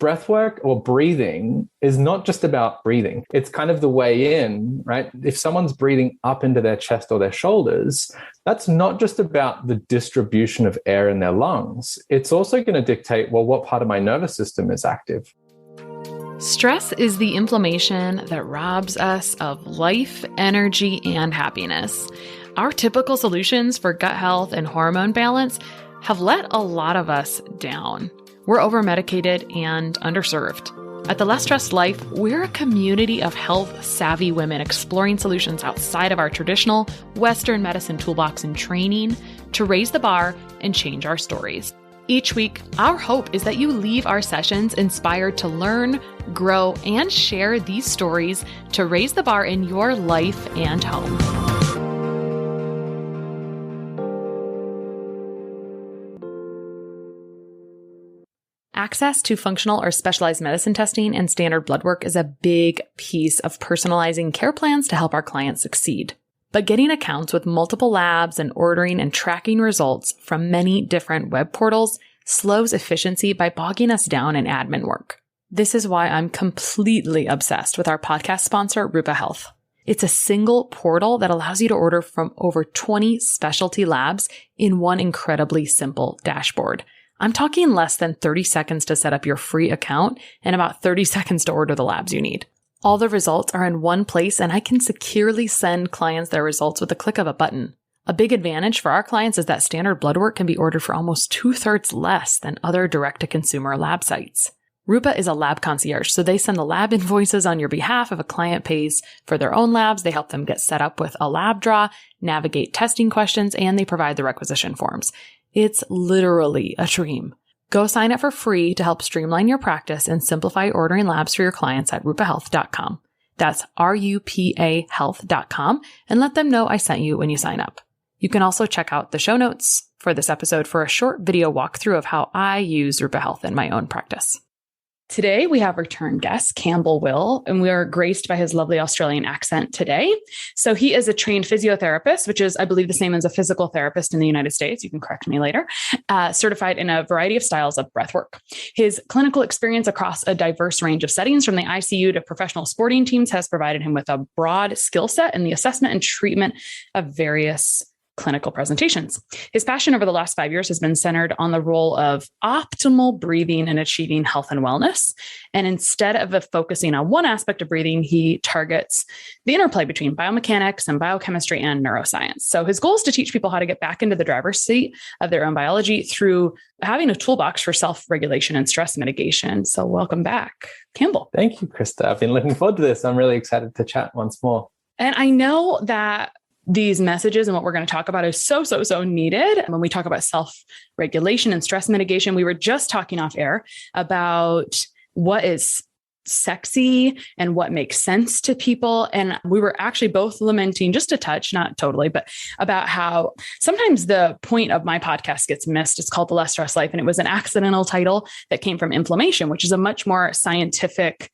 breath work or breathing is not just about breathing. It's kind of the way in, right? If someone's breathing up into their chest or their shoulders, that's not just about the distribution of air in their lungs. It's also going to dictate, well, what part of my nervous system is active? Stress is the inflammation that robs us of life, energy, and happiness. Our typical solutions for gut health and hormone balance have let a lot of us down. We're over-medicated and underserved. At The Less Stressed Life, we're a community of health-savvy women exploring solutions outside of our traditional Western medicine toolbox and training to raise the bar and change our stories. Each week, our hope is that you leave our sessions inspired to learn, grow, and share these stories to raise the bar in your life and home. Access to functional or specialized medicine testing and standard blood work is a big piece of personalizing care plans to help our clients succeed. But getting accounts with multiple labs and ordering and tracking results from many different web portals slows efficiency by bogging us down in admin work. This is why I'm completely obsessed with our podcast sponsor, Rupa Health. It's a single portal that allows you to order from over 20 specialty labs in one incredibly simple dashboard. I'm talking less than 30 seconds to set up your free account and about 30 seconds to order the labs you need. All the results are in one place, and I can securely send clients their results with a click of a button. A big advantage for our clients is that standard blood work can be ordered for almost 2/3 less than other direct-to-consumer lab sites. Rupa is a lab concierge, so they send the lab invoices on your behalf. If a client pays for their own labs, they help them get set up with a lab draw, navigate testing questions, and they provide the requisition forms. It's literally a dream. Go sign up for free to help streamline your practice and simplify ordering labs for your clients at rupahealth.com. That's RUPA health.com, and let them know I sent you when you sign up. You can also check out the show notes for this episode for a short video walkthrough of how I use Rupa Health in my own practice. Today, we have return guest Campbell Will, and we are graced by his lovely Australian accent today. So he is a trained physiotherapist, which is, I believe, the same as a physical therapist in the United States. You can correct me later. Certified in a variety of styles of breathwork. His clinical experience across a diverse range of settings, from the ICU to professional sporting teams, has provided him with a broad skill set in the assessment and treatment of various clinical presentations. His passion over the last 5 years has been centered on the role of optimal breathing and achieving health and wellness. And instead of focusing on one aspect of breathing, he targets the interplay between biomechanics and biochemistry and neuroscience. So his goal is to teach people how to get back into the driver's seat of their own biology through having a toolbox for self-regulation and stress mitigation. So welcome back, Campbell. Thank you, Krista. I've been looking forward to this. I'm really excited to chat once more. And I know that these messages and what we're going to talk about is so needed. When we talk about self-regulation and stress mitigation, we were just talking off air about what is sexy and what makes sense to people. And we were actually both lamenting, just a touch, not totally, but about how sometimes the point of my podcast gets missed. It's called The Less Stressed Life. And it was an accidental title that came from inflammation, which is a much more scientific,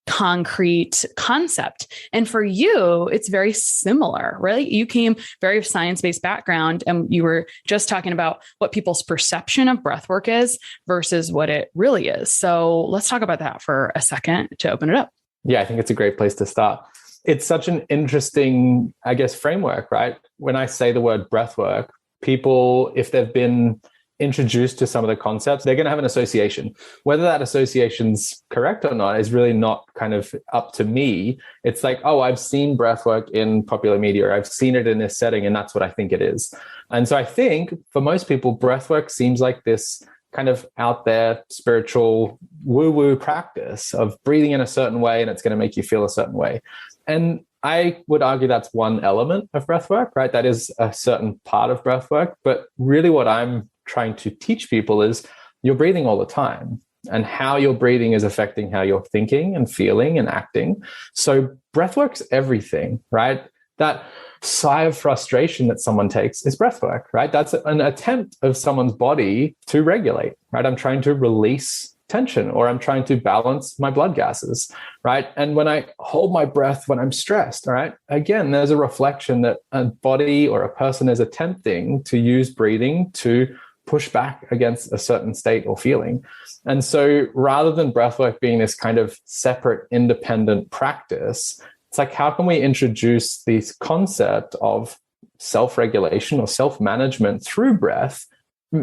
concrete concept. And for you, it's very similar, right? You came very science-based background, and you were just talking about what people's perception of breath work is versus what it really is. So let's talk about that for a second to open it up. Yeah, I think it's a great place to start. It's such an interesting, I guess, framework, right? When I say the word breath work, people, if they've been introduced to some of the concepts, they're going to have an association. Whether that association's correct or not is really not kind of up to me. It's like, oh, I've seen breathwork in popular media, or I've seen it in this setting, and that's what I think it is. And so I think for most people, breathwork seems like this kind of out there spiritual woo-woo practice of breathing in a certain way, and it's going to make you feel a certain way. And I would argue that's one element of breathwork, right? That is a certain part of breathwork. But really what I'm trying to teach people is you're breathing all the time, and how you're breathing is affecting how you're thinking and feeling and acting. So breathwork's everything, right? That sigh of frustration that someone takes is breathwork, right? That's an attempt of someone's body to regulate, right? I'm trying to release tension, or I'm trying to balance my blood gases, right? And when I hold my breath when I'm stressed, all right, again, there's a reflection that a body or a person is attempting to use breathing to push back against a certain state or feeling. And so rather than breathwork being this kind of separate, independent practice, it's like, how can we introduce this concept of self-regulation or self-management through breath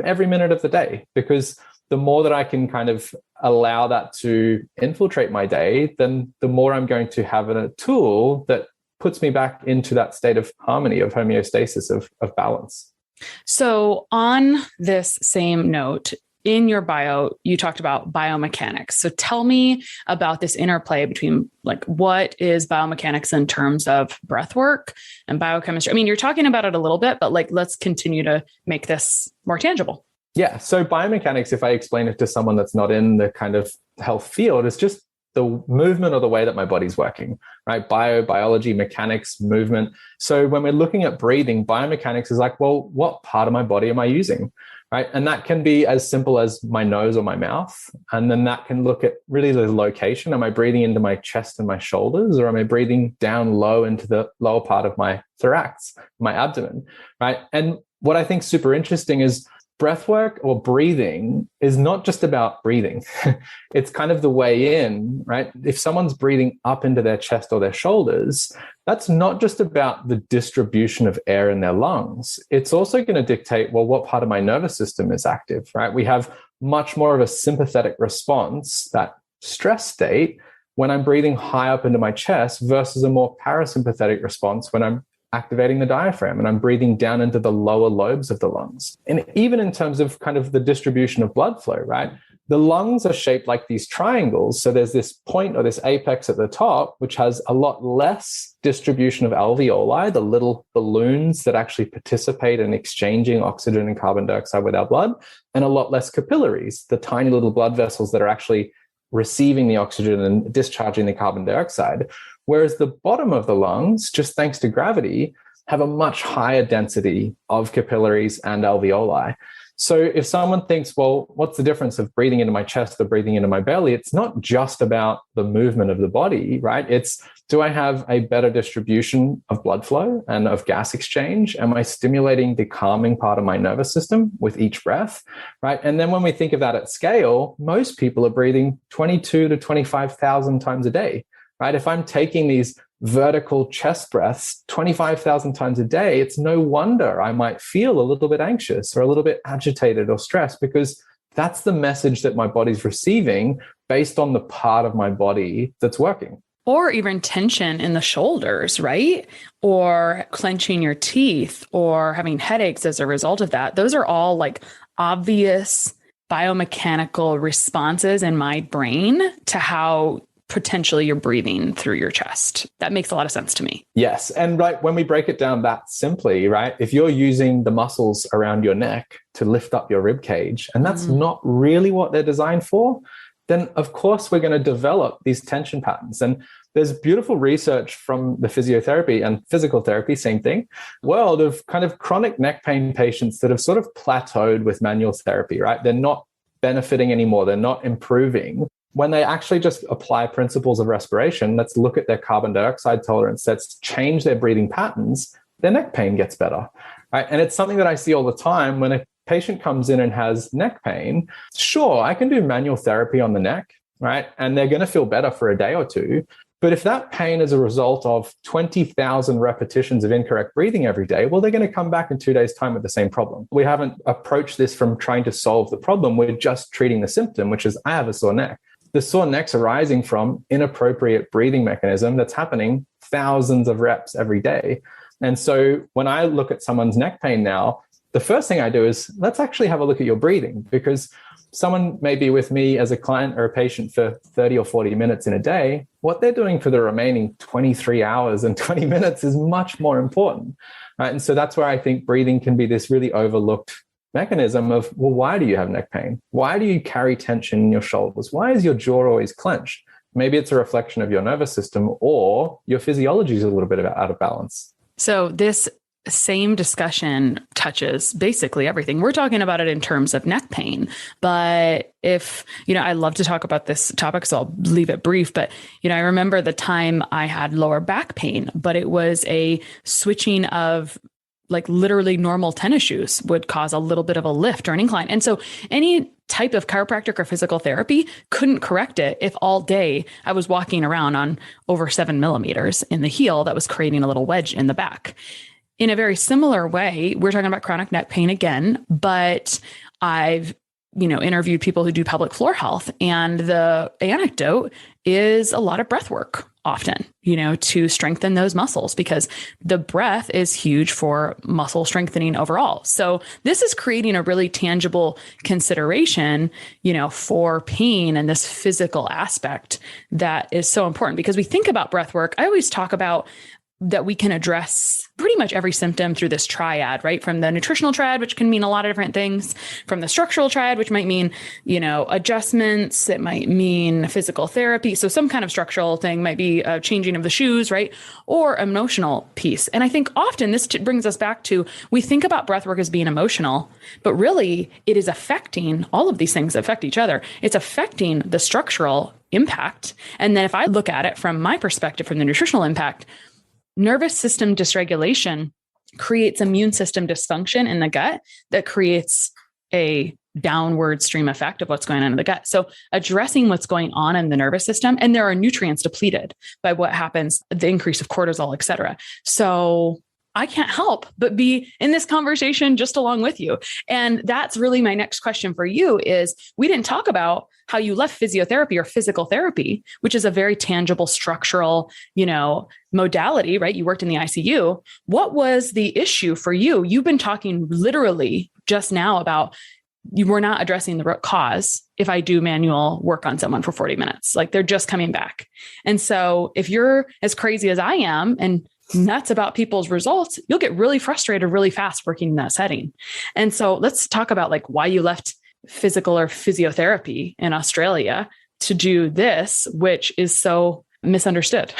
every minute of the day? Because the more that I can kind of allow that to infiltrate my day, then the more I'm going to have a tool that puts me back into that state of harmony, of homeostasis, of balance. So on this same note, in your bio, you talked about biomechanics. So tell me about this interplay between like, what is biomechanics in terms of breath work and biochemistry? I mean, you're talking about it a little bit, but like, let's continue to make this more tangible. Yeah. So biomechanics, if I explain it to someone that's not in the kind of health field, is just the movement or the way that my body's working, right? Biology, mechanics, movement. So when we're looking at breathing, biomechanics is like, well, what part of my body am I using, right? And that can be as simple as my nose or my mouth. And then that can look at really the location. Am I breathing into my chest and my shoulders, or am I breathing down low into the lower part of my thorax, my abdomen, right? And what I think is super interesting is breathwork or breathing is not just about breathing. It's kind of the way in, right? If someone's breathing up into their chest or their shoulders, that's not just about the distribution of air in their lungs. It's also going to dictate, well, what part of my nervous system is active, right? We have much more of a sympathetic response, that stress state, when I'm breathing high up into my chest versus a more parasympathetic response when I'm activating the diaphragm and I'm breathing down into the lower lobes of the lungs. And even in terms of kind of the distribution of blood flow, right? The lungs are shaped like these triangles. So there's this point or this apex at the top, which has a lot less distribution of alveoli, the little balloons that actually participate in exchanging oxygen and carbon dioxide with our blood, and a lot less capillaries, the tiny little blood vessels that are actually receiving the oxygen and discharging the carbon dioxide. Whereas the bottom of the lungs, just thanks to gravity, have a much higher density of capillaries and alveoli. So if someone thinks, well, what's the difference of breathing into my chest or breathing into my belly? It's not just about the movement of the body, right? It's, do I have a better distribution of blood flow and of gas exchange? Am I stimulating the calming part of my nervous system with each breath, right? And then when we think of that at scale, most people are breathing 22 to 25,000 times a day, right? If I'm taking these vertical chest breaths 25,000 times a day, it's no wonder I might feel a little bit anxious or a little bit agitated or stressed, because that's the message that my body's receiving based on the part of my body that's working. Or even tension in the shoulders, right? Or clenching your teeth or having headaches as a result of that. Those are all like obvious biomechanical responses in my brain to how potentially you're breathing through your chest. That makes a lot of sense to me. Yes. And right, when we break it down that simply, right, if you're using the muscles around your neck to lift up your rib cage, and that's not really what they're designed for, then of course we're going to develop these tension patterns. And there's beautiful research from the physiotherapy and physical therapy, same thing, world of kind of chronic neck pain patients that have sort of plateaued with manual therapy, right? They're not benefiting anymore. They're not improving. When they actually just apply principles of respiration, let's look at their carbon dioxide tolerance, let's change their breathing patterns, their neck pain gets better, right? And it's something that I see all the time when a patient comes in and has neck pain. Sure, I can do manual therapy on the neck, right? And they're going to feel better for a day or two. But if that pain is a result of 20,000 repetitions of incorrect breathing every day, well, they're going to come back in 2 days' time with the same problem. We haven't approached this from trying to solve the problem. We're just treating the symptom, which is I have a sore neck. The sore neck's arising from inappropriate breathing mechanism that's happening thousands of reps every day. And so when I look at someone's neck pain now, the first thing I do is let's actually have a look at your breathing, because someone may be with me as a client or a patient for 30 or 40 minutes in a day. What they're doing for the remaining 23 hours and 20 minutes is much more important, right? And so that's where I think breathing can be this really overlooked mechanism of, well, why do you have neck pain? Why do you carry tension in your shoulders? Why is your jaw always clenched? Maybe it's a reflection of your nervous system, or your physiology is a little bit out of balance. So this same discussion touches basically everything. We're talking about it in terms of neck pain, but if, I love to talk about this topic, so I'll leave it brief, but, I remember the time I had lower back pain, but it was a switching of like literally normal tennis shoes would cause a little bit of a lift or an incline. And so any type of chiropractic or physical therapy couldn't correct it if all day I was walking around on over 7 millimeters in the heel that was creating a little wedge in the back. In a very similar way, we're talking about chronic neck pain again, but I've interviewed people who do pelvic floor health, and the anecdote is a lot of breath work often, to strengthen those muscles, because the breath is huge for muscle strengthening overall. So this is creating a really tangible consideration, for pain and this physical aspect that is so important, because we think about breath work. I always talk about that we can address pretty much every symptom through this triad, right? From the nutritional triad, which can mean a lot of different things, from the structural triad, which might mean, adjustments. It might mean physical therapy. So some kind of structural thing might be a changing of the shoes, right? Or emotional piece. And I think often this brings us back to, we think about breath work as being emotional, but really it is affecting all of these things that affect each other. It's affecting the structural impact. And then if I look at it from my perspective, from the nutritional impact, nervous system dysregulation creates immune system dysfunction in the gut that creates a downward stream effect of what's going on in the gut. So addressing what's going on in the nervous system, and there are nutrients depleted by what happens, the increase of cortisol, et cetera. So I can't help but be in this conversation just along with you. And that's really my next question for you is, we didn't talk about how you left physiotherapy or physical therapy, which is a very tangible structural, modality, right? You worked in the ICU. What was the issue for you? You've been talking literally just now about you were not addressing the root cause. If I do manual work on someone for 40 minutes, like they're just coming back. And so if you're as crazy as I am and nuts about people's results, you'll get really frustrated really fast working in that setting. And so let's talk about like why you left physical or physiotherapy in Australia to do this, which is so misunderstood.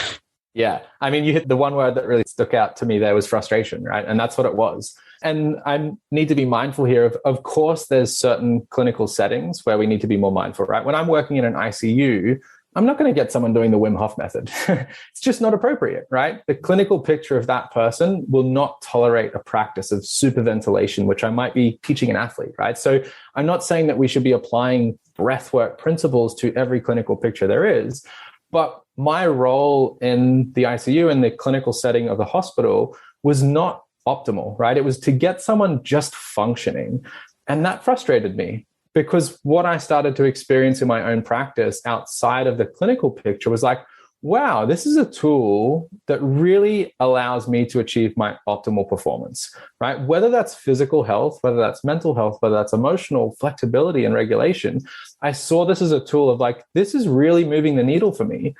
Yeah. I mean, you hit the one word that really stuck out to me there was frustration, right? And that's what it was. And I need to be mindful here of course, there's certain clinical settings where we need to be more mindful, right? When I'm working in an ICU, I'm not going to get someone doing the Wim Hof method. It's just not appropriate, right? The clinical picture of that person will not tolerate a practice of superventilation, which I might be teaching an athlete, right? So I'm not saying that we should be applying breathwork principles to every clinical picture there is, but my role in the ICU and the clinical setting of the hospital was not optimal, right? It was to get someone just functioning. And that frustrated me. Because what I started to experience in my own practice outside of the clinical picture was like, wow, this is a tool that really allows me to achieve my optimal performance, right? Whether that's physical health, whether that's mental health, whether that's emotional flexibility and regulation, I saw this as a tool of like, this is really moving the needle for me.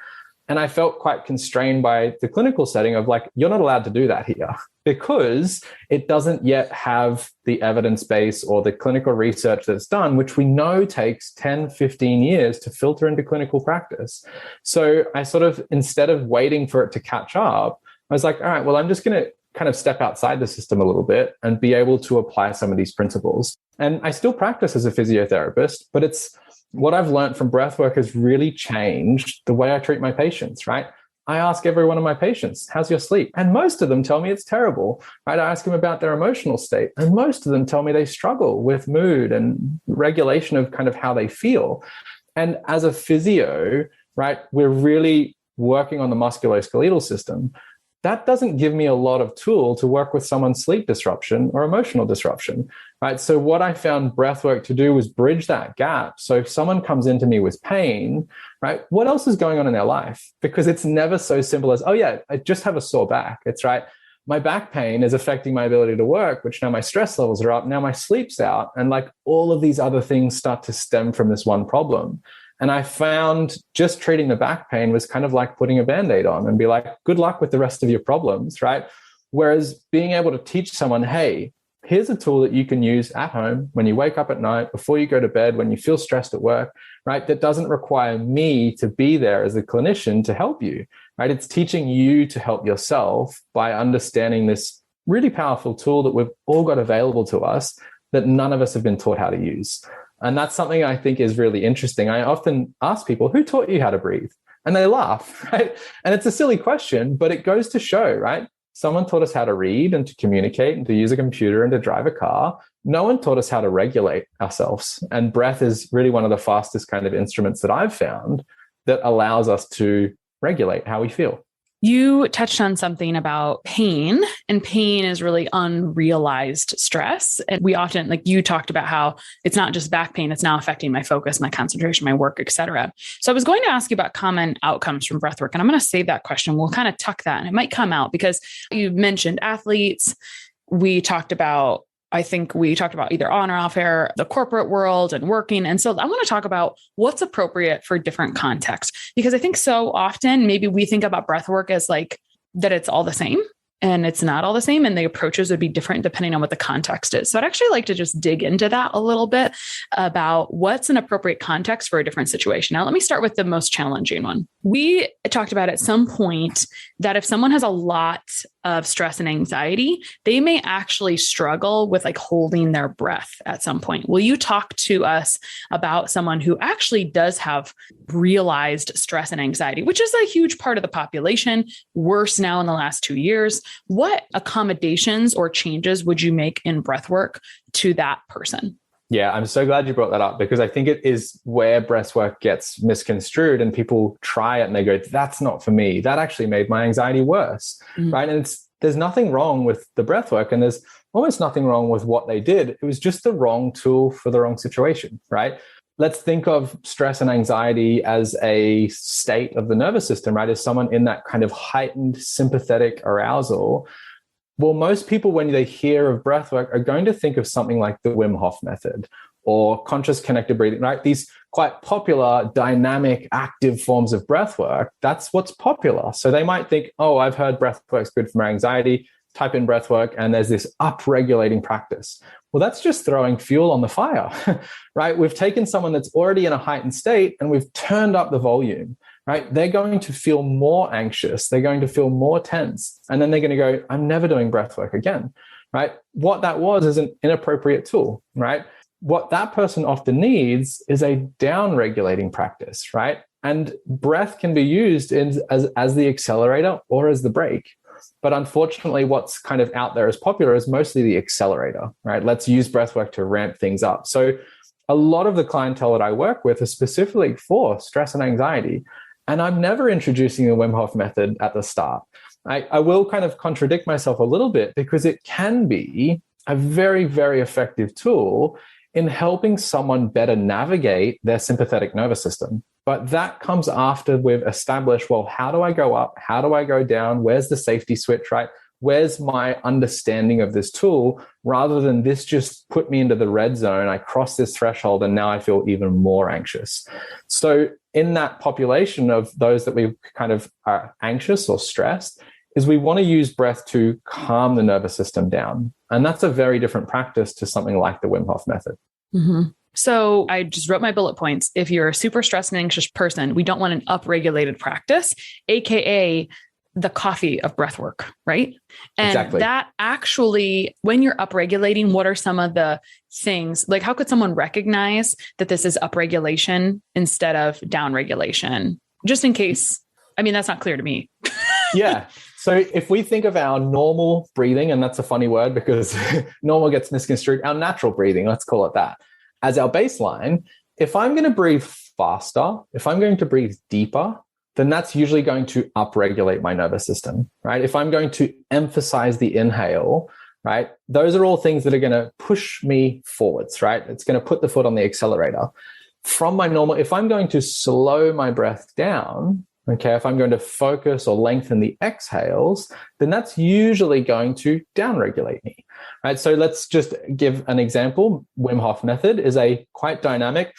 And I felt quite constrained by the clinical setting of like, you're not allowed to do that here because it doesn't yet have the evidence base or the clinical research that's done, which we know takes 10, 15 years to filter into clinical practice. So I sort of, instead of waiting for it to catch up, I was like, all right, well, I'm just going to kind of step outside the system a little bit and be able to apply some of these principles. And I still practice as a physiotherapist, but it's, what I've learned from breathwork has really changed the way I treat my patients, right? I ask every one of my patients, how's your sleep? And most of them tell me it's terrible, right? I ask them about their emotional state, and most of them tell me they struggle with mood and regulation of kind of how they feel. And as a physio, right, we're really working on the musculoskeletal system. That doesn't give me a lot of tool to work with someone's sleep disruption or emotional disruption, right? So what I found breathwork to do was bridge that gap. So if someone comes into me with pain, right, what else is going on in their life? Because it's never so simple as, oh yeah, I just have a sore back. It's right. My back pain is affecting my ability to work, which now my stress levels are up. Now my sleep's out. And like all of these other things start to stem from this one problem. And I found just treating the back pain was kind of like putting a Band-Aid on and be like, good luck with the rest of your problems, right? Whereas being able to teach someone, hey, here's a tool that you can use at home when you wake up at night, before you go to bed, when you feel stressed at work, right? That doesn't require me to be there as a clinician to help you, right? It's teaching you to help yourself by understanding this really powerful tool that we've all got available to us that none of us have been taught how to use. And that's something I think is really interesting. I often ask people, who taught you how to breathe? And they laugh, right? And it's a silly question, but it goes to show, right? Someone taught us how to read and to communicate and to use a computer and to drive a car. No one taught us how to regulate ourselves. And breath is really one of the fastest kind of instruments that I've found that allows us to regulate how we feel. You touched on something about pain, and pain is really unrealized stress. And we often, like you talked about how it's not just back pain, it's now affecting my focus, my concentration, my work, et cetera. So I was going to ask you about common outcomes from breathwork, and I'm going to save that question. We'll kind of tuck that, and it might come out because you mentioned athletes. I think we talked about either on or off air, the corporate world and working. And so I want to talk about what's appropriate for different contexts, because I think so often maybe we think about breathwork as like that it's all the same, and it's not all the same. And the approaches would be different depending on what the context is. So I'd actually like to just dig into that a little bit about what's an appropriate context for a different situation. Now, let me start with the most challenging one. We talked about at some point that if someone has a lot of stress and anxiety, they may actually struggle with like holding their breath at some point. Will you talk to us about someone who actually does have realized stress and anxiety, which is a huge part of the population, worse now in the last 2 years? What accommodations or changes would you make in breathwork to that person? Yeah, I'm so glad you brought that up, because I think it is where breathwork gets misconstrued and people try it and they go, that's not for me. That actually made my anxiety worse, right? And there's nothing wrong with the breathwork, and there's almost nothing wrong with what they did. It was just the wrong tool for the wrong situation, right? Let's think of stress and anxiety as a state of the nervous system, right? As someone in that kind of heightened sympathetic arousal. Well, most people, when they hear of breathwork, are going to think of something like the Wim Hof method or conscious connected breathing, right? These quite popular, dynamic, active forms of breathwork. That's what's popular. So they might think, oh, I've heard breathwork's good for my anxiety. Type in breathwork, and there's this up-regulating practice. Well, that's just throwing fuel on the fire, right? We've taken someone that's already in a heightened state and we've turned up the volume. Right? They're going to feel more anxious. They're going to feel more tense. And then they're going to go, I'm never doing breath work again, right? What that was is an inappropriate tool, right? What that person often needs is a down-regulating practice, right? And breath can be used as the accelerator or as the brake. But unfortunately, what's kind of out there as popular is mostly the accelerator, right? Let's use breath work to ramp things up. So a lot of the clientele that I work with is specifically for stress and anxiety. And I'm never introducing the Wim Hof method at the start. I will kind of contradict myself a little bit, because it can be a very, very effective tool in helping someone better navigate their sympathetic nervous system. But that comes after we've established, well, how do I go up? How do I go down? Where's the safety switch, right? Where's my understanding of this tool, rather than this just put me into the red zone. I cross this threshold and now I feel even more anxious. So in that population of those that we kind of are anxious or stressed, is we want to use breath to calm the nervous system down. And that's a very different practice to something like the Wim Hof method. Mm-hmm. So I just wrote my bullet points. If you're a super stressed and anxious person, we don't want an upregulated practice, AKA the coffee of breath work, right? And exactly. That actually, when you're upregulating, what are some of the things, like how could someone recognize that this is upregulation instead of downregulation? Just in case, I mean, that's not clear to me. Yeah. So if we think of our normal breathing, and that's a funny word because normal gets misconstrued, our natural breathing, let's call it that, as our baseline, if I'm going to breathe faster, if I'm going to breathe deeper, then that's usually going to upregulate my nervous system, right? If I'm going to emphasize the inhale, right? Those are all things that are going to push me forwards, right? It's going to put the foot on the accelerator. From my normal, if I'm going to slow my breath down, okay, if I'm going to focus or lengthen the exhales, then that's usually going to downregulate me, right? So let's just give an example. Wim Hof method is a quite dynamic.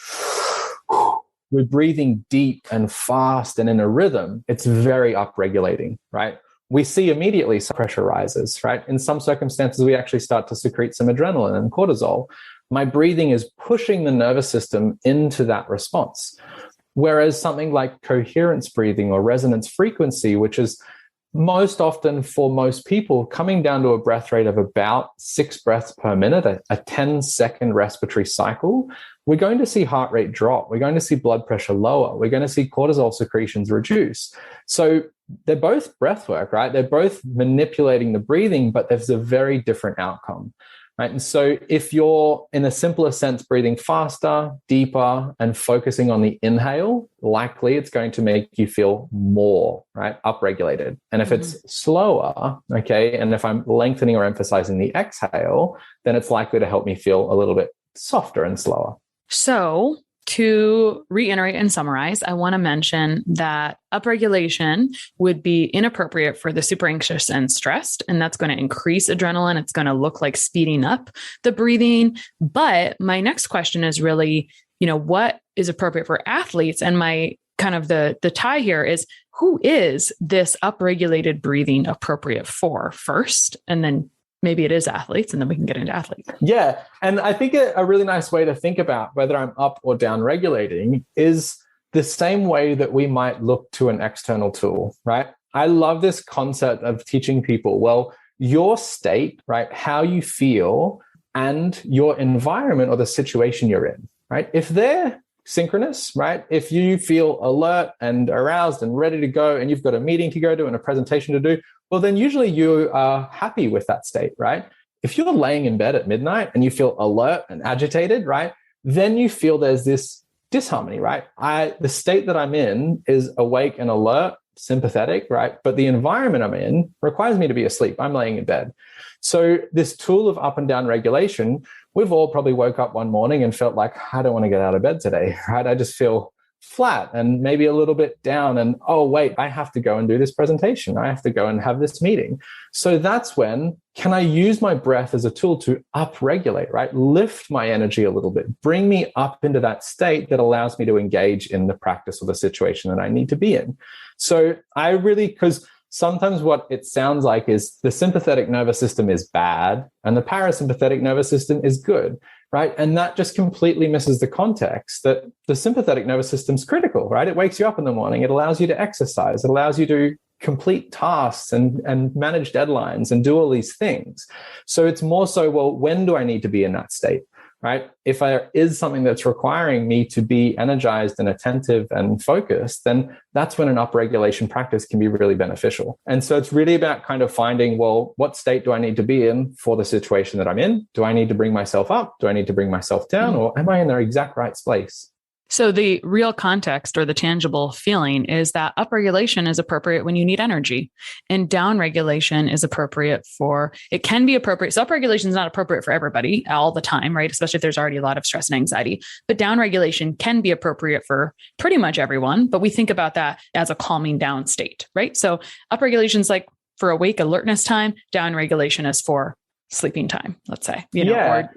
We're breathing deep and fast and in a rhythm. It's very upregulating, right? We see immediately some pressure rises, right? In some circumstances, we actually start to secrete some adrenaline and cortisol. My breathing is pushing the nervous system into that response. Whereas something like coherence breathing or resonance frequency, which is most often for most people coming down to a breath rate of about 6 breaths per minute, a 10-second respiratory cycle, we're going to see heart rate drop. We're going to see blood pressure lower. We're going to see cortisol secretions reduce. So they're both breath work, right? They're both manipulating the breathing, but there's a very different outcome, right? And so if you're, in a simpler sense, breathing faster, deeper, and focusing on the inhale, likely it's going to make you feel more, right, upregulated. And if it's slower, okay, and if I'm lengthening or emphasizing the exhale, then it's likely to help me feel a little bit softer and slower. So to reiterate and summarize, I want to mention that upregulation would be inappropriate for the super anxious and stressed, and that's going to increase adrenaline. It's going to look like speeding up the breathing. But my next question is really, what is appropriate for athletes? And my kind of the tie here is, who is this upregulated breathing appropriate for first? And then maybe it is athletes, and then we can get into athletes. Yeah. And I think a really nice way to think about whether I'm up or down regulating is the same way that we might look to an external tool, right? I love this concept of teaching people, well, your state, right, how you feel, and your environment or the situation you're in, right? If they're synchronous, right? If you feel alert and aroused and ready to go, and you've got a meeting to go to and a presentation to do, well, then usually you are happy with that state, right? If you're laying in bed at midnight and you feel alert and agitated, right, then you feel there's this disharmony, right? The state that I'm in is awake and alert, sympathetic, right? But the environment I'm in requires me to be asleep. I'm laying in bed. So this tool of up and down regulation, we've all probably woke up one morning and felt like, I don't want to get out of bed today, right? I just feel flat and maybe a little bit down, and oh wait, I have to go and do this presentation, I have to go and have this meeting. So that's when, can I use my breath as a tool to upregulate, right? Lift my energy a little bit, bring me up into that state that allows me to engage in the practice or the situation that I need to be in. So because sometimes what it sounds like is the sympathetic nervous system is bad and the parasympathetic nervous system is good, right? And that just completely misses the context that the sympathetic nervous system is critical, right? It wakes you up in the morning. It allows you to exercise. It allows you to complete tasks and manage deadlines and do all these things. So it's more so, well, when do I need to be in that state, right? If there is something that's requiring me to be energized and attentive and focused, then that's when an upregulation practice can be really beneficial. And so it's really about kind of finding, well, what state do I need to be in for the situation that I'm in? Do I need to bring myself up? Do I need to bring myself down? Or am I in the exact right place? So the real context or the tangible feeling is that upregulation is appropriate when you need energy, and downregulation is appropriate it can be appropriate. So upregulation is not appropriate for everybody all the time, right? Especially if there's already a lot of stress and anxiety, but downregulation can be appropriate for pretty much everyone. But we think about that as a calming down state, right? So upregulation is like for awake alertness time, downregulation is for sleeping time, let's say,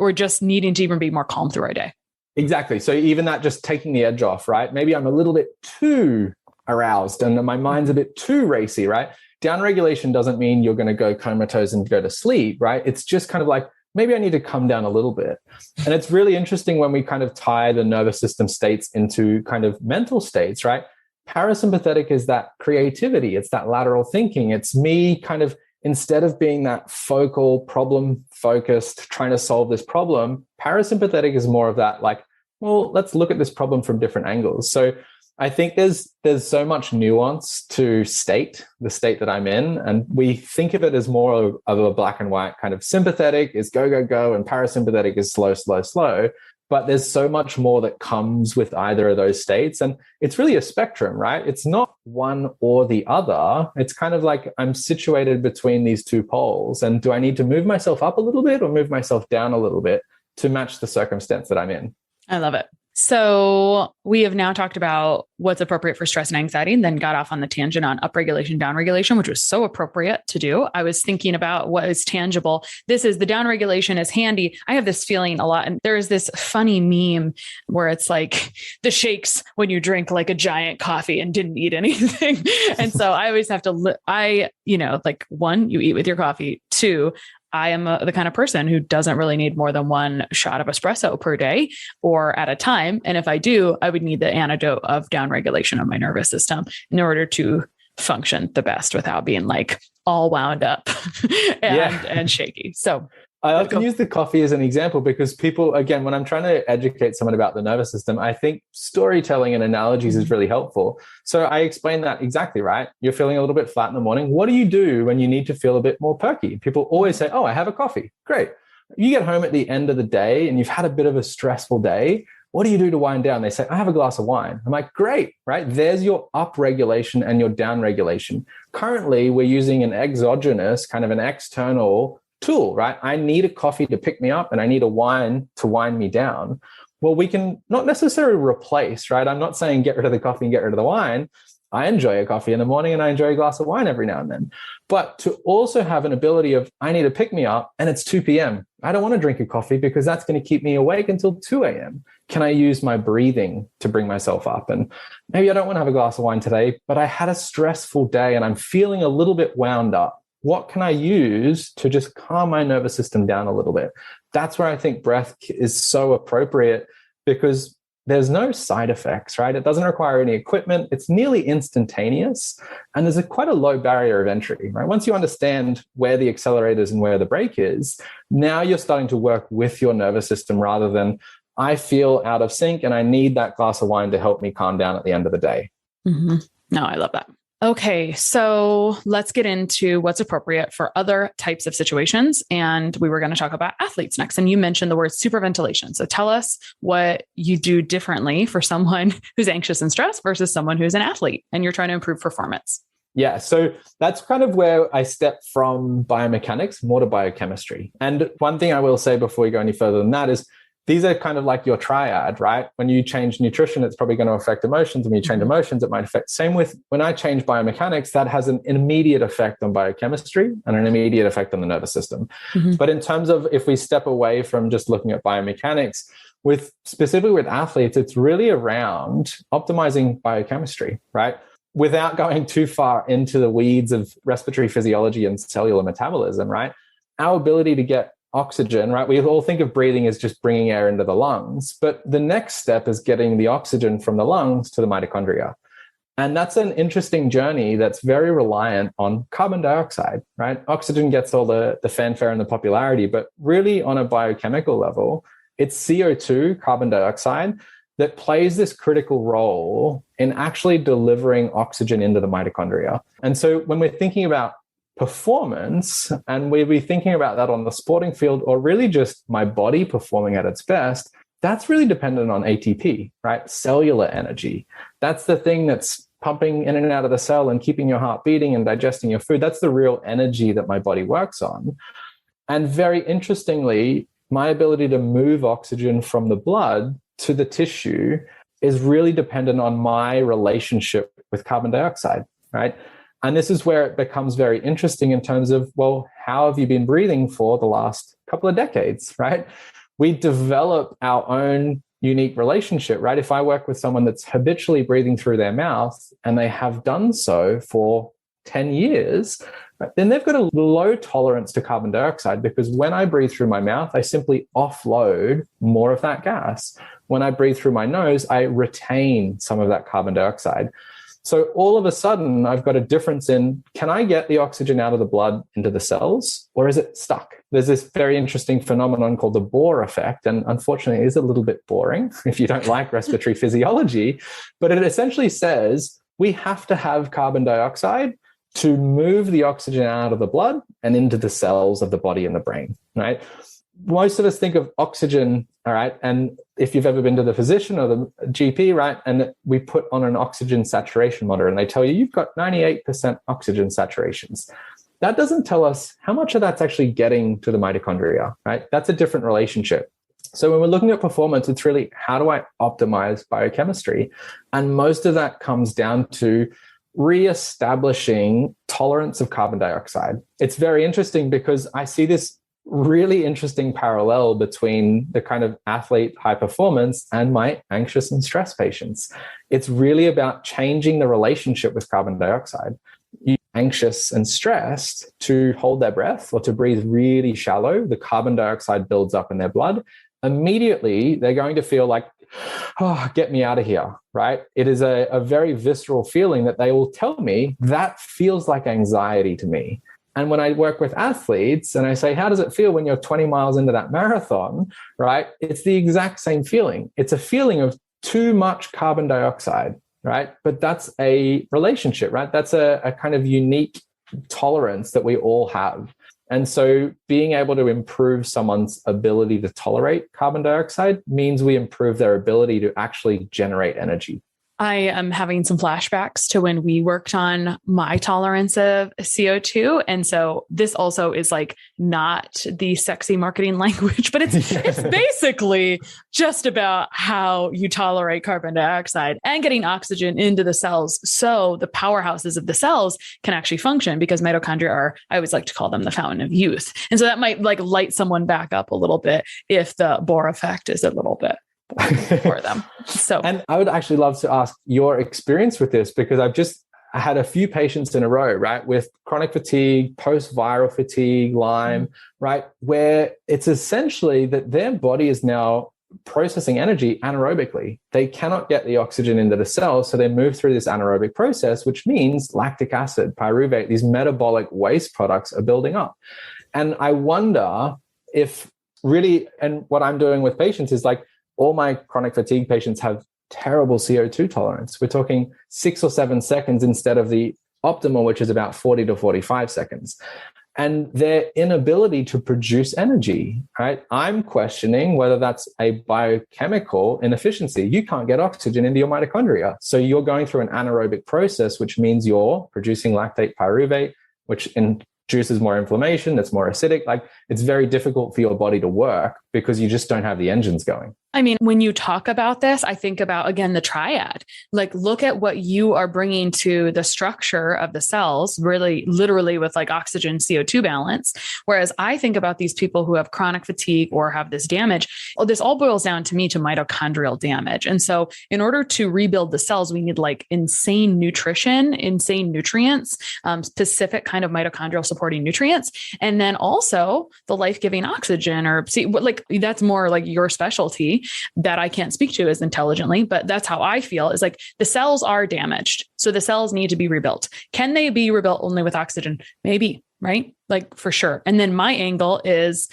or just needing to even be more calm through our day. Exactly. So even that, just taking the edge off, right? Maybe I'm a little bit too aroused and my mind's a bit too racy, right? Downregulation doesn't mean you're going to go comatose and go to sleep, right? It's just kind of like, maybe I need to come down a little bit. And it's really interesting when we kind of tie the nervous system states into kind of mental states, right? Parasympathetic is that creativity. It's that lateral thinking. It's me kind of, instead of being that focal, problem-focused, trying to solve this problem, parasympathetic is more of that, like, well, let's look at this problem from different angles. So I think there's so much nuance to the state that I'm in, and we think of it as more of a black and white kind of. Sympathetic is go, go, go, and parasympathetic is slow, slow, slow. But there's so much more that comes with either of those states. And it's really a spectrum, right? It's not one or the other. It's kind of like I'm situated between these two poles. And do I need to move myself up a little bit or move myself down a little bit to match the circumstance that I'm in? I love it. So we have now talked about what's appropriate for stress and anxiety, and then got off on the tangent on upregulation, downregulation, which was so appropriate to do. I was thinking about what is tangible. This is the downregulation is handy. I have this feeling a lot. And there is this funny meme where it's like the shakes when you drink like a giant coffee and didn't eat anything. And so I always have to, like, one, you eat with your coffee. Two, I am the kind of person who doesn't really need more than one shot of espresso per day or at a time. And if I do, I would need the antidote of downregulation of my nervous system in order to function the best without being like all wound up and shaky. So I often use the coffee as an example because people, again, when I'm trying to educate someone about the nervous system, I think storytelling and analogies is really helpful. So I explain that exactly, right? You're feeling a little bit flat in the morning. What do you do when you need to feel a bit more perky? People always say, oh, I have a coffee. Great. You get home at the end of the day and you've had a bit of a stressful day. What do you do to wind down? They say, I have a glass of wine. I'm like, great, right? There's your up regulation and your down regulation. Currently, we're using an exogenous, kind of an external tool, right? I need a coffee to pick me up and I need a wine to wind me down. Well, we can not necessarily replace, right? I'm not saying get rid of the coffee and get rid of the wine. I enjoy a coffee in the morning and I enjoy a glass of wine every now and then. But to also have an ability of, I need to pick me up and it's 2 p.m. I don't want to drink a coffee because that's going to keep me awake until 2 a.m. Can I use my breathing to bring myself up? And maybe I don't want to have a glass of wine today, but I had a stressful day and I'm feeling a little bit wound up. What can I use to just calm my nervous system down a little bit? That's where I think breath is so appropriate because there's no side effects, right? It doesn't require any equipment. It's nearly instantaneous. And there's quite a low barrier of entry, right? Once you understand where the accelerator is and where the brake is, now you're starting to work with your nervous system rather than I feel out of sync and I need that glass of wine to help me calm down at the end of the day. Mm-hmm. No, I love that. Okay, so let's get into what's appropriate for other types of situations. And we were going to talk about athletes next. And you mentioned the word superventilation. So tell us what you do differently for someone who's anxious and stressed versus someone who's an athlete and you're trying to improve performance. Yeah, so that's kind of where I step from biomechanics more to biochemistry. And one thing I will say before we go any further than that is these are kind of like your triad, right? When you change nutrition, it's probably going to affect emotions. When you change emotions, it might affect. Same with when I change biomechanics, that has an immediate effect on biochemistry and an immediate effect on the nervous system. Mm-hmm. But in terms of if we step away from just looking at biomechanics, specifically with athletes, it's really around optimizing biochemistry, right? Without going too far into the weeds of respiratory physiology and cellular metabolism, right? Our ability to get oxygen, right? We all think of breathing as just bringing air into the lungs, but the next step is getting the oxygen from the lungs to the mitochondria. And that's an interesting journey that's very reliant on carbon dioxide, right? Oxygen gets all the fanfare and the popularity, but really on a biochemical level, it's CO2, carbon dioxide, that plays this critical role in actually delivering oxygen into the mitochondria. And so when we're thinking about performance, and we'll be thinking about that on the sporting field or really just my body performing at its best, that's really dependent on ATP, right? Cellular energy. That's the thing that's pumping in and out of the cell and keeping your heart beating and digesting your food. That's the real energy that my body works on. And very interestingly, my ability to move oxygen from the blood to the tissue is really dependent on my relationship with carbon dioxide, right? And this is where it becomes very interesting in terms of, well, how have you been breathing for the last couple of decades, right? We develop our own unique relationship, right? If I work with someone that's habitually breathing through their mouth and they have done so for 10 years, right, then they've got a low tolerance to carbon dioxide because when I breathe through my mouth, I simply offload more of that gas. When I breathe through my nose, I retain some of that carbon dioxide. So all of a sudden, I've got a difference in, can I get the oxygen out of the blood into the cells or is it stuck? There's this very interesting phenomenon called the Bohr effect. And unfortunately, it is a little bit boring if you don't like respiratory physiology, but it essentially says we have to have carbon dioxide to move the oxygen out of the blood and into the cells of the body and the brain, right? Most of us think of oxygen, all right, and if you've ever been to the physician or the GP, right, and we put on an oxygen saturation monitor and they tell you you've got 98% oxygen saturations. That doesn't tell us how much of that's actually getting to the mitochondria, right? That's a different relationship. So when we're looking at performance, it's really how do I optimize biochemistry? And most of that comes down to reestablishing tolerance of carbon dioxide. It's very interesting because I see this really interesting parallel between the kind of athlete high performance and my anxious and stress patients. It's really about changing the relationship with carbon dioxide. You're anxious and stressed to hold their breath or to breathe really shallow, the carbon dioxide builds up in their blood. Immediately, they're going to feel like, oh, get me out of here, right? It is a very visceral feeling that they will tell me that feels like anxiety to me. And when I work with athletes and I say, how does it feel when you're 20 miles into that marathon, right? It's the exact same feeling. It's a feeling of too much carbon dioxide, right? But that's a relationship, right? That's a kind of unique tolerance that we all have. And so being able to improve someone's ability to tolerate carbon dioxide means we improve their ability to actually generate energy. I am having some flashbacks to when we worked on my tolerance of CO2. And so this also is like not the sexy marketing language, but it's basically just about how you tolerate carbon dioxide and getting oxygen into the cells. So the powerhouses of the cells can actually function, because mitochondria are, I always like to call them the fountain of youth. And so that might like light someone back up a little bit if the Bohr effect is a little bit for them. So, and I would actually love to ask your experience with this, because I had a few patients in a row, right, with chronic fatigue, post-viral fatigue, Lyme, right, where it's essentially that their body is now processing energy anaerobically. They cannot get the oxygen into the cells, so they move through this anaerobic process, which means lactic acid, pyruvate, these metabolic waste products are building up. And I wonder if really, and what I'm doing with patients is like, all my chronic fatigue patients have terrible CO2 tolerance. We're talking 6 or 7 seconds instead of the optimal, which is about 40 to 45 seconds. And their inability to produce energy, right? I'm questioning whether that's a biochemical inefficiency. You can't get oxygen into your mitochondria. So you're going through an anaerobic process, which means you're producing lactate pyruvate, which induces more inflammation, it's more acidic. Like, it's very difficult for your body to work because you just don't have the engines going. I mean, when you talk about this, I think about, again, the triad. Like, look at what you are bringing to the structure of the cells, really, literally with like oxygen CO2 balance. Whereas I think about these people who have chronic fatigue or have this damage. Well, this all boils down to me to mitochondrial damage. And so in order to rebuild the cells, we need like insane nutrition, insane nutrients, specific kind of mitochondrial supporting nutrients. And then also the life-giving oxygen, or see, like that's more like your specialty that I can't speak to as intelligently, but that's how I feel, is like the cells are damaged. So the cells need to be rebuilt. Can they be rebuilt only with oxygen? Maybe, right? Like for sure. And then my angle is,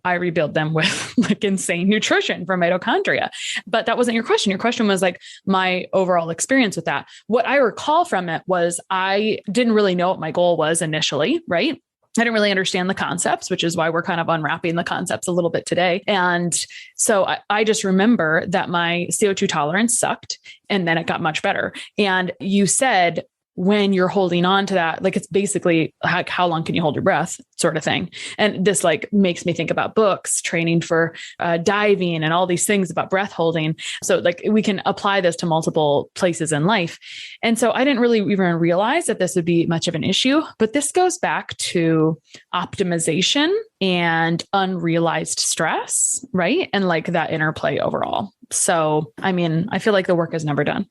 I rebuild them with like insane nutrition from mitochondria. But that wasn't your question. Your question was like my overall experience with that. What I recall from it was I didn't really know what my goal was initially, right? I didn't really understand the concepts, which is why we're kind of unwrapping the concepts a little bit today. And so I just remember that my CO2 tolerance sucked, and then it got much better. And you said, when you're holding on to that, like it's basically how long can you hold your breath sort of thing. And this like makes me think about books, training for diving and all these things about breath holding. So like we can apply this to multiple places in life. And so I didn't really even realize that this would be much of an issue, but this goes back to optimization and unrealized stress, right? And like that interplay overall. So, I mean, I feel like the work is never done.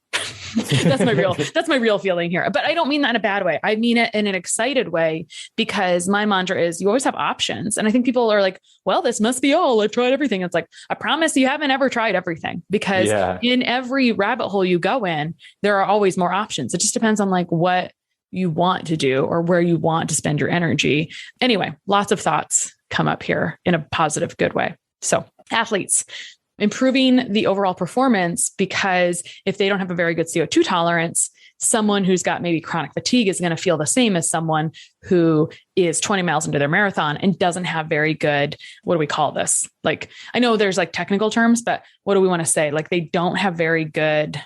That's my real feeling here. But I don't mean that in a bad way. I mean it in an excited way, because my mantra is you always have options. And I think people are like, well, this must be all. I've tried everything. It's like, I promise you haven't ever tried everything, because in every rabbit hole you go in, there are always more options. It just depends on like what you want to do or where you want to spend your energy. Anyway, lots of thoughts come up here in a positive, good way. So athletes, improving the overall performance, because if they don't have a very good CO2 tolerance, someone who's got maybe chronic fatigue is going to feel the same as someone who is 20 miles into their marathon and doesn't have very good, what do we call this? Like, I know there's like technical terms, but what do we want to say? Like they don't have very good.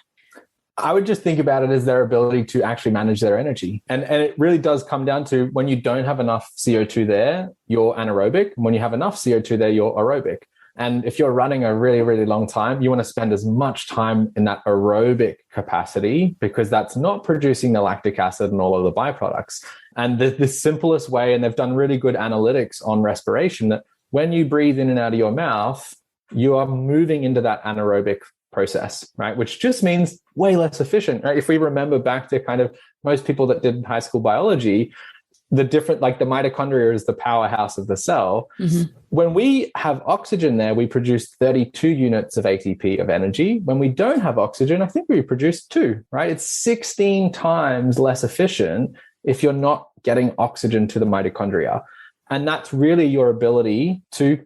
I would just think about it as their ability to actually manage their energy. And it really does come down to when you don't have enough CO2 there, you're anaerobic. And when you have enough CO2 there, you're aerobic. And if you're running a really, really long time, you want to spend as much time in that aerobic capacity, because that's not producing the lactic acid and all of the byproducts. And the simplest way, and they've done really good analytics on respiration, that when you breathe in and out of your mouth, you are moving into that anaerobic process, right? Which just means way less efficient, right? If we remember back to kind of most people that did high school biology, the different, like the mitochondria is the powerhouse of the cell. Mm-hmm. When we have oxygen there, we produce 32 units of ATP of energy. When we don't have oxygen, I think we produce 2, right? It's 16 times less efficient if you're not getting oxygen to the mitochondria. And that's really your ability to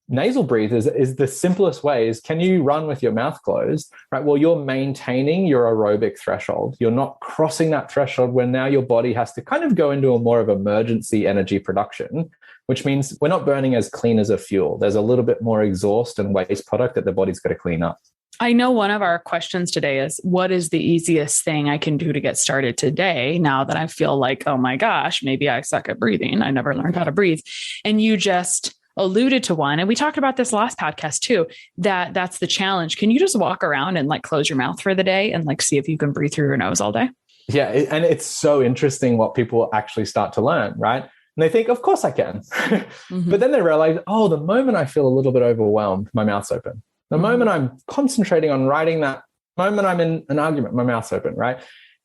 nasal breathe is the simplest way. Is can you run with your mouth closed, right? Well, you're maintaining your aerobic threshold. You're not crossing that threshold where now your body has to kind of go into a more of emergency energy production, which means we're not burning as clean as a fuel. There's a little bit more exhaust and waste product that the body's got to clean up. I know one of our questions today is, what is the easiest thing I can do to get started today now that I feel like, oh my gosh, maybe I suck at breathing. I never learned how to breathe. And you just alluded to one. And we talked about this last podcast too, that's the challenge. Can you just walk around and like close your mouth for the day and like see if you can breathe through your nose all day? Yeah. And it's so interesting what people actually start to learn, right? And they think, of course I can. Mm-hmm. But then they realize, oh, the moment I feel a little bit overwhelmed, my mouth's open. The moment I'm concentrating on writing, that moment I'm in an argument, my mouth's open, right?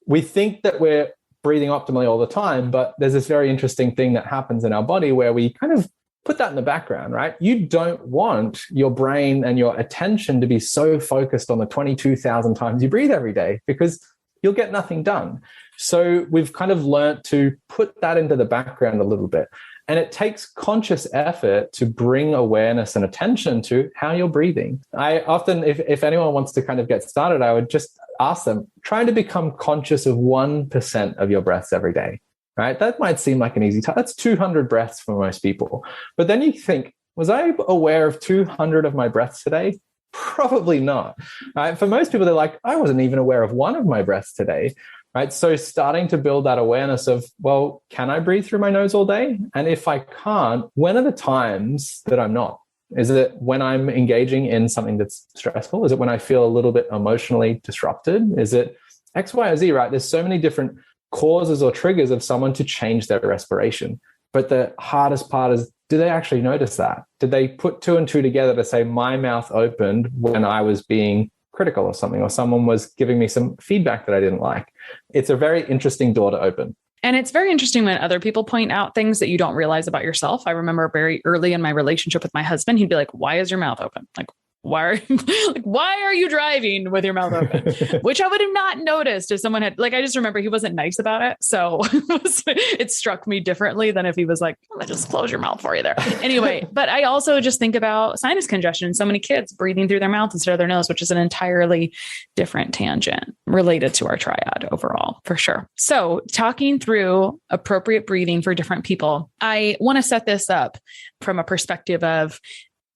We think that we're breathing optimally all the time, but there's this very interesting thing that happens in our body where we kind of put that in the background, right? You don't want your brain and your attention to be so focused on the 22,000 times you breathe every day because you'll get nothing done. So we've kind of learned to put that into the background a little bit. And it takes conscious effort to bring awareness and attention to how you're breathing. I often, if anyone wants to kind of get started, I would just ask them, try to become conscious of 1% of your breaths every day. Right? That might seem like an easy task. That's 200 breaths for most people. But then you think, was I aware of 200 of my breaths today? Probably not. Right? For most people, they're like, I wasn't even aware of one of my breaths today. Right? So starting to build that awareness of, well, can I breathe through my nose all day? And if I can't, when are the times that I'm not? Is it when I'm engaging in something that's stressful? Is it when I feel a little bit emotionally disrupted? Is it X, Y, or Z, right? There's so many different causes or triggers of someone to change their respiration. But the hardest part is, do they actually notice that? Did they put two and two together to say my mouth opened when I was being critical or something, or someone was giving me some feedback that I didn't like? It's a very interesting door to open. And it's very interesting when other people point out things that you don't realize about yourself. I remember very early in my relationship with my husband, he'd be like, why is your mouth open? Like, why are you driving with your mouth open? Which I would have not noticed if someone had, like, I just remember he wasn't nice about it. So it struck me differently than if he was like, I'm gonna just close your mouth for you there. Anyway, but I also just think about sinus congestion. So many kids breathing through their mouth instead of their nose, which is an entirely different tangent related to our triad overall, for sure. So talking through appropriate breathing for different people, I want to set this up from a perspective of,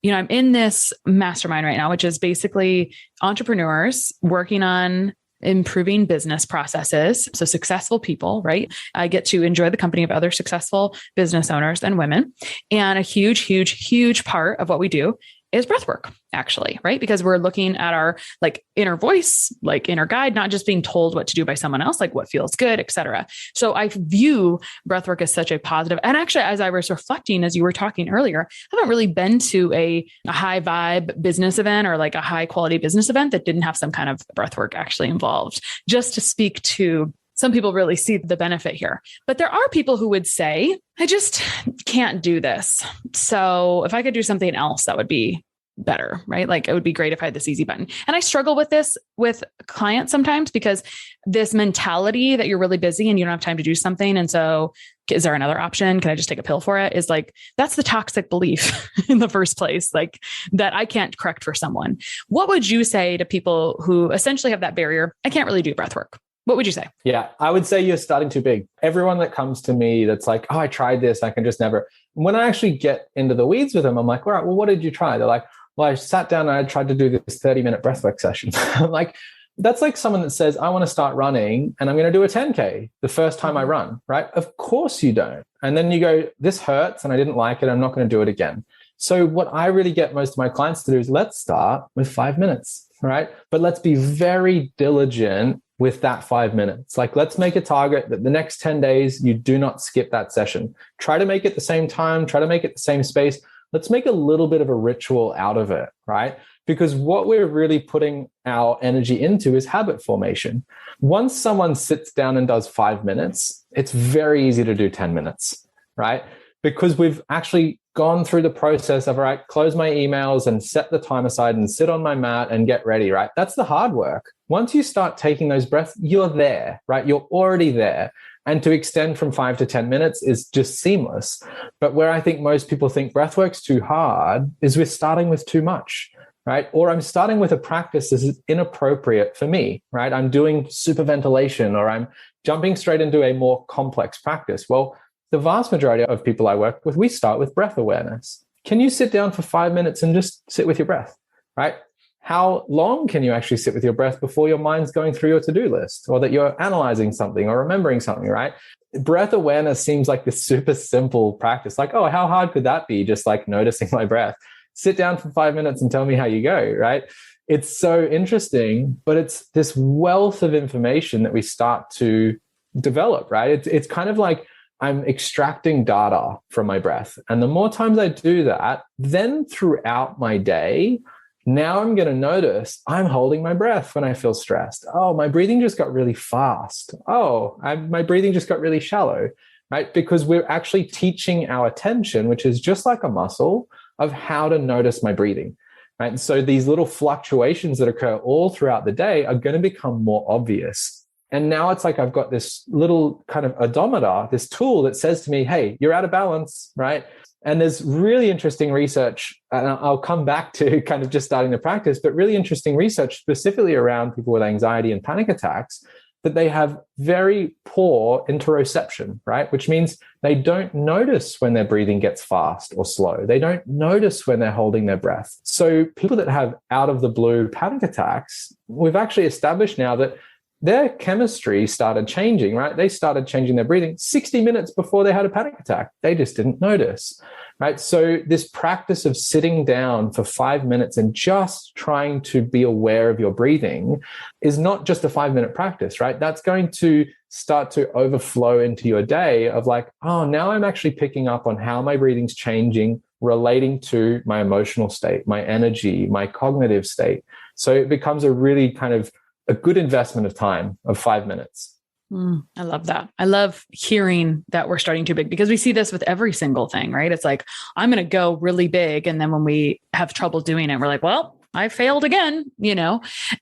I'm in this mastermind right now, which is basically entrepreneurs working on improving business processes. So successful people, right? I get to enjoy the company of other successful business owners and women. And a huge, huge, huge part of what we do is breathwork, actually, right? Because we're looking at our like inner voice, like inner guide, not just being told what to do by someone else, like what feels good, et cetera. So I view breathwork as such a positive. And actually, as I was reflecting, as you were talking earlier, I haven't really been to a high vibe business event or like a high quality business event that didn't have some kind of breathwork actually involved, just to speak to some people really see the benefit here. But there are people who would say, I just can't do this. So if I could do something else, that would be better, right? Like it would be great if I had this easy button. And I struggle with this with clients sometimes because this mentality that you're really busy and you don't have time to do something. And so is there another option? Can I just take a pill for it? Is like, that's the toxic belief in the first place, like that I can't correct for someone. What would you say to people who essentially have that barrier? I can't really do breath work. What would you say? Yeah, I would say you're starting too big. Everyone that comes to me that's like, oh, I tried this, I can just never. When I actually get into the weeds with them, I'm like, all right, well, what did you try? They're like, well, I sat down and I tried to do this 30-minute breathwork session. I'm like, that's like someone that says, I want to start running and I'm going to do a 10K the first time I run, right? Of course you don't. And then you go, this hurts and I didn't like it. I'm not going to do it again. So what I really get most of my clients to do is let's start with 5 minutes, right? But let's be very diligent with that 5 minutes. Like, let's make a target that the next 10 days, you do not skip that session. Try to make it the same time, try to make it the same space. Let's make a little bit of a ritual out of it, right? Because what we're really putting our energy into is habit formation. Once someone sits down and does 5 minutes, it's very easy to do 10 minutes, right? Because we've actually gone through the process of, all right, close my emails and set the time aside and sit on my mat and get ready, right? That's the hard work. Once you start taking those breaths, you're there, right? You're already there. And to extend from 5 to 10 minutes is just seamless. But where I think most people think breath work's too hard is we're starting with too much, right? Or I'm starting with a practice that is inappropriate for me, right? I'm doing superventilation, or I'm jumping straight into a more complex practice. Well, the vast majority of people I work with, we start with breath awareness. Can you sit down for 5 minutes and just sit with your breath, right? How long can you actually sit with your breath before your mind's going through your to-do list, or that you're analyzing something or remembering something, right? Breath awareness seems like this super simple practice. Like, oh, how hard could that be? Just like noticing my breath. Sit down for 5 minutes and tell me how you go, right? It's so interesting, but it's this wealth of information that we start to develop, right? It's kind of like I'm extracting data from my breath. And the more times I do that, then throughout my day, now I'm going to notice I'm holding my breath when I feel stressed. Oh, my breathing just got really fast. Oh, my breathing just got really shallow, right? Because we're actually teaching our attention, which is just like a muscle, of how to notice my breathing, right? And so these little fluctuations that occur all throughout the day are going to become more obvious. And now it's like I've got this little kind of odometer, this tool that says to me, hey, you're out of balance, right? And there's really interesting research, and I'll come back to kind of just starting the practice, but really interesting research specifically around people with anxiety and panic attacks, that they have very poor interception, right? Which means they don't notice when their breathing gets fast or slow. They don't notice when they're holding their breath. So people that have out of the blue panic attacks, we've actually established now that their chemistry started changing, right? They started changing their breathing 60 minutes before they had a panic attack. They just didn't notice, right? So this practice of sitting down for 5 minutes and just trying to be aware of your breathing is not just a 5-minute practice, right? That's going to start to overflow into your day of like, oh, now I'm actually picking up on how my breathing's changing, relating to my emotional state, my energy, my cognitive state. So it becomes a really kind of a good investment of time of 5 minutes. I love that. I love hearing that we're starting too big, because we see this with every single thing, right? It's like, I'm going to go really big. And then when we have trouble doing it, we're like, well, I failed again,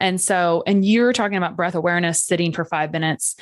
And so, and you're talking about breath awareness, sitting for 5 minutes.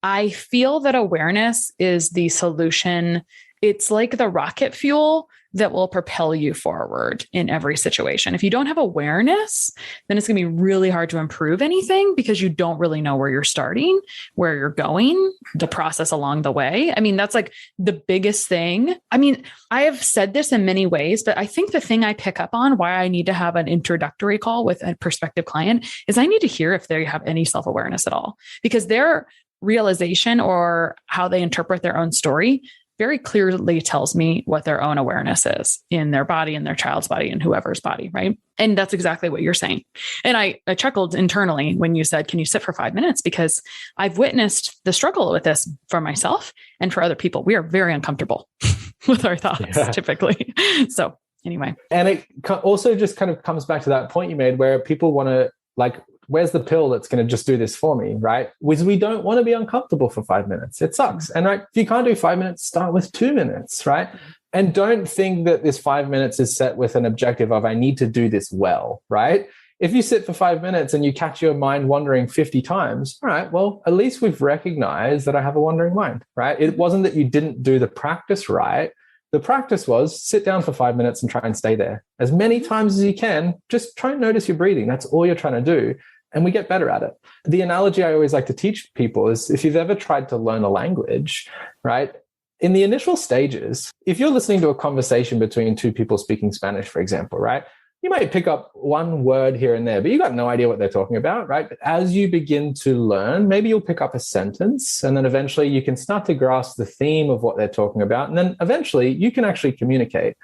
I feel that awareness is the solution. It's like the rocket fuel that will propel you forward in every situation. If you don't have awareness, then it's going to be really hard to improve anything, because you don't really know where you're starting, where you're going, the process along the way. I mean, that's like the biggest thing. I mean, I have said this in many ways, but I think the thing I pick up on why I need to have an introductory call with a prospective client is I need to hear if they have any self-awareness at all, because their realization or how they interpret their own story very clearly tells me what their own awareness is in their body, in their child's body, and whoever's body, right? And that's exactly what you're saying. And I chuckled internally when you said, can you sit for 5 minutes? Because I've witnessed the struggle with this for myself and for other people. We are very uncomfortable with our thoughts typically. So anyway. And it also just kind of comes back to that point you made where people want to like, where's the pill that's going to just do this for me, right? Because we don't want to be uncomfortable for 5 minutes. It sucks. And right, if you can't do 5 minutes, start with 2 minutes, right? And don't think that this 5 minutes is set with an objective of, I need to do this well, right? If you sit for 5 minutes and you catch your mind wandering 50 times, all right, well, at least we've recognized that I have a wandering mind, right? It wasn't that you didn't do the practice right. The practice was sit down for 5 minutes and try and stay there. As many times as you can, just try and notice your breathing. That's all you're trying to do. And we get better at it. The analogy I always like to teach people is if you've ever tried to learn a language, right? In the initial stages, if you're listening to a conversation between two people speaking Spanish, for example, right? You might pick up one word here and there, but you got no idea what they're talking about, right? But as you begin to learn, maybe you'll pick up a sentence, and then eventually you can start to grasp the theme of what they're talking about. And then eventually you can actually communicate.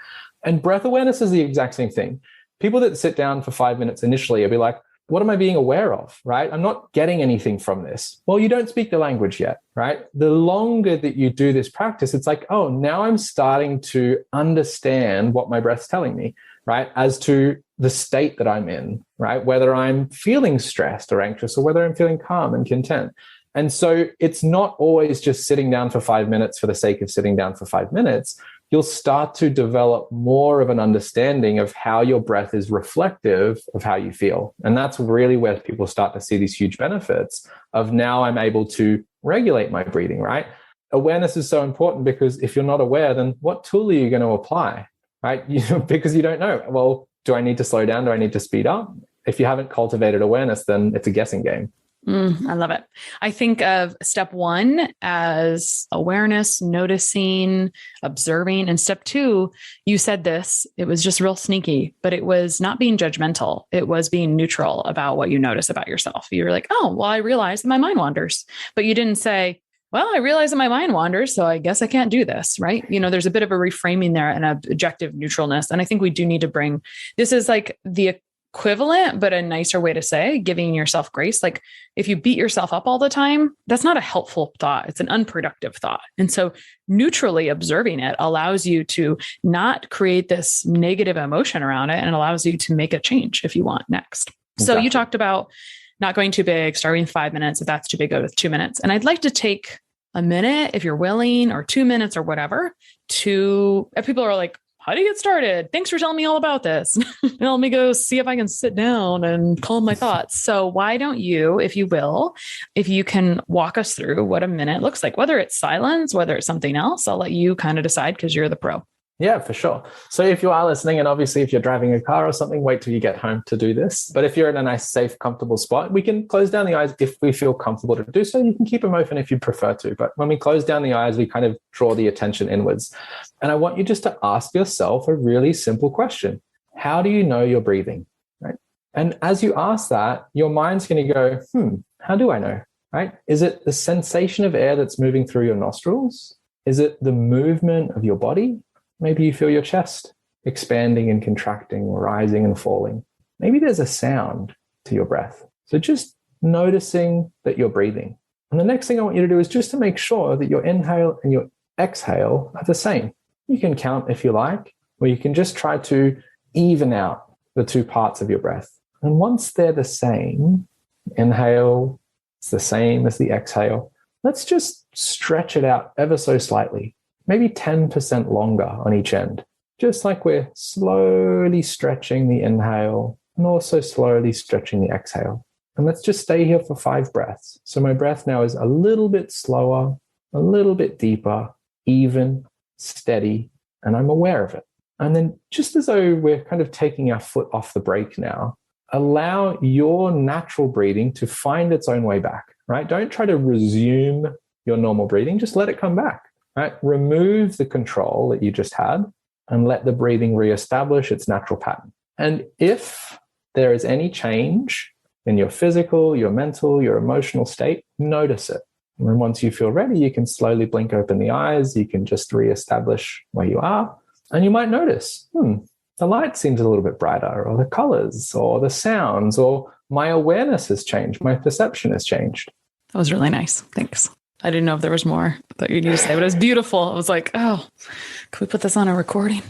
And breath awareness is the exact same thing. People that sit down for 5 minutes initially will be like, what am I being aware of, right? I'm not getting anything from this. Well, you don't speak the language yet, right? The longer that you do this practice, it's like, oh, now I'm starting to understand what my breath's telling me, right? As to the state that I'm in, right? Whether I'm feeling stressed or anxious, or whether I'm feeling calm and content. And so it's not always just sitting down for 5 minutes for the sake of sitting down for 5 minutes. you'll start to develop more of an understanding of how your breath is reflective of how you feel. And that's really where people start to see these huge benefits of, now I'm able to regulate my breathing, right? Awareness is so important, because if you're not aware, then what tool are you going to apply, right? Because you don't know. Well, do I need to slow down? Do I need to speed up? If you haven't cultivated awareness, then it's a guessing game. I love it. I think of step 1 as awareness, noticing, observing. And step 2, you said this, it was just real sneaky, but it was not being judgmental. It was being neutral about what you notice about yourself. You were like, oh, well, I realized that my mind wanders, but you didn't say, well, I realize that my mind wanders, so I guess I can't do this, right? There's a bit of a reframing there and objective neutralness. And I think we do need to bring, this is like the equivalent, but a nicer way to say giving yourself grace. Like if you beat yourself up all the time, that's not a helpful thought. It's an unproductive thought. And so neutrally observing it allows you to not create this negative emotion around it, and allows you to make a change if you want next. Exactly. So you talked about not going too big, starting 5 minutes. If that's too big, go with 2 minutes. And I'd like to take a minute, if you're willing, or 2 minutes or whatever, if people are like, how do you get started? Thanks for telling me all about this. Let me go see if I can sit down and calm my thoughts. So why don't you, if you will, if you can walk us through what a minute looks like, whether it's silence, whether it's something else, I'll let you kind of decide, because you're the pro. Yeah, for sure. So if you are listening, and obviously if you're driving a car or something, wait till you get home to do this. But if you're in a nice, safe, comfortable spot, we can close down the eyes if we feel comfortable to do so. You can keep them open if you prefer to. But when we close down the eyes, we kind of draw the attention inwards. And I want you just to ask yourself a really simple question. How do you know you're breathing? Right? And as you ask that, your mind's going to go, how do I know? Right? Is it the sensation of air that's moving through your nostrils? Is it the movement of your body? Maybe you feel your chest expanding and contracting, rising and falling. Maybe there's a sound to your breath. So just noticing that you're breathing. And the next thing I want you to do is just to make sure that your inhale and your exhale are the same. You can count if you like, or you can just try to even out the two parts of your breath. And once they're the same, inhale is the same as the exhale, let's just stretch it out ever so slightly. Maybe 10% longer on each end, just like we're slowly stretching the inhale and also slowly stretching the exhale. And let's just stay here for 5 breaths. So my breath now is a little bit slower, a little bit deeper, even, steady, and I'm aware of it. And then just as though we're kind of taking our foot off the brake now, allow your natural breathing to find its own way back, right? Don't try to resume your normal breathing, just let it come back. Right? Remove the control that you just had and let the breathing reestablish its natural pattern. And if there is any change in your physical, your mental, your emotional state, notice it. And then once you feel ready, you can slowly blink open the eyes. You can just reestablish where you are. And you might notice, the light seems a little bit brighter, or the colors, or the sounds, or my awareness has changed. My perception has changed. That was really nice. Thanks. I didn't know if there was more that you need to say, but it was beautiful. I was like, oh, can we put this on a recording?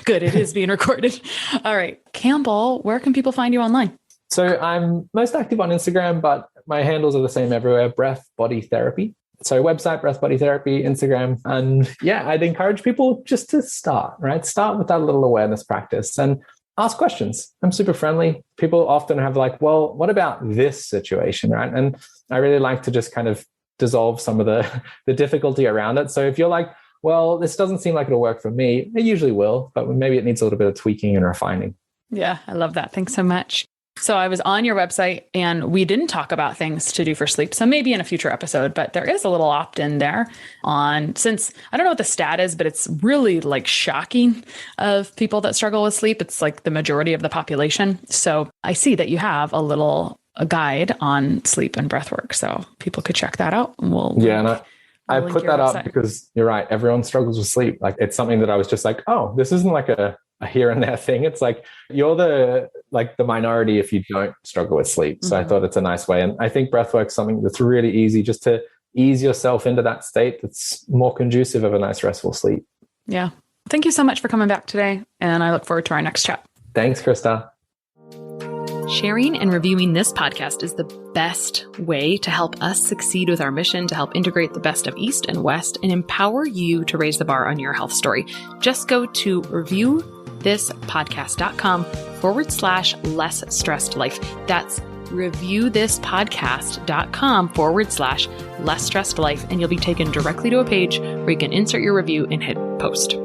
Good. It is being recorded. All right. Campbell, where can people find you online? So I'm most active on Instagram, but my handles are the same everywhere. Breath Body Therapy. So website, Breath Body Therapy, Instagram. And yeah, I'd encourage people just to start, right? Start with that little awareness practice and ask questions. I'm super friendly. People often have like, well, what about this situation, right? And I really like to just kind of dissolve some of the difficulty around it. So if you're like, well, this doesn't seem like it'll work for me, it usually will, but maybe it needs a little bit of tweaking and refining. Yeah, I love that. Thanks so much. So I was on your website and we didn't talk about things to do for sleep. So maybe in a future episode, but there is a little opt-in there since I don't know what the stat is, but it's really like shocking of people that struggle with sleep. It's like the majority of the population. So I see that you have a guide on sleep and breath work. So people could check that out. And I put that up because you're right. Everyone struggles with sleep. Like it's something that I was just like, oh, this isn't like a here and there thing. It's like, you're the minority if you don't struggle with sleep. So I thought it's a nice way. And I think breathwork's something that's really easy just to ease yourself into that state that's more conducive of a nice restful sleep. Yeah. Thank you so much for coming back today. And I look forward to our next chat. Thanks, Krista. Sharing and reviewing this podcast is the best way to help us succeed with our mission to help integrate the best of East and West and empower you to raise the bar on your health story. Just go to reviewthispodcast.com/less stressed life. That's reviewthispodcast.com/less stressed life. And you'll be taken directly to a page where you can insert your review and hit post.